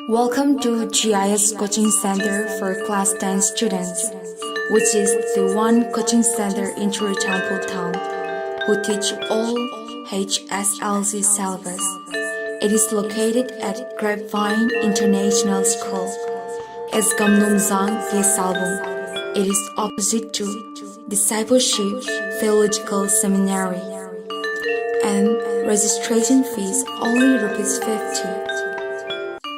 Welcome to Gis Coaching Centre for Class 10 students, which is the one coaching center in Temple Town, who teach all HSLC syllabus. It is located at Grapevine International School, S.GAMNOMJANG, K.SALBUNG. It is opposite to Discipleship Theological Seminary, and registration fees only ₹50.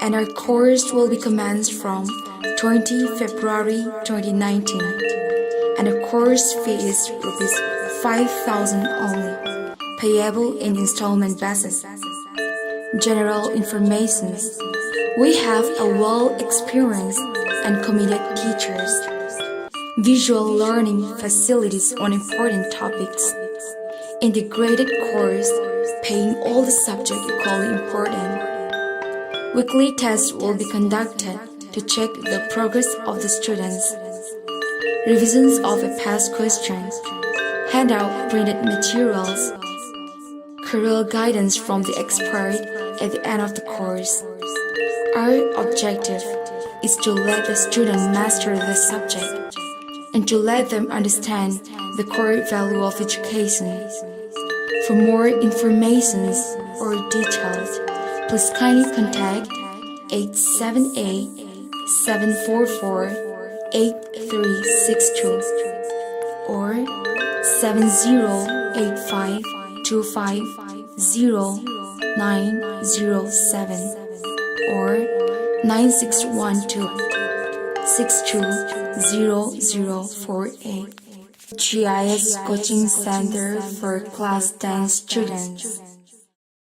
And our course will be commenced from 20 February 2019, and the course fee is ₹5,000 only, payable in installment basis. General information: we have a well-experienced and committed teachers, visual learning facilities on important topics, integrated course paying all the subjects equally important. Weekly tests will be conducted to check the progress of the students. Revisions of the past questions, handout printed materials, career guidance from the expert at the end of the course. Our objective is to let the student master the subject and to let them understand the core value of education. For more information or details, please kindly contact 878-744-8362 or 7085250907 or 9612-620048. GIS Coaching Center for Class 10 students.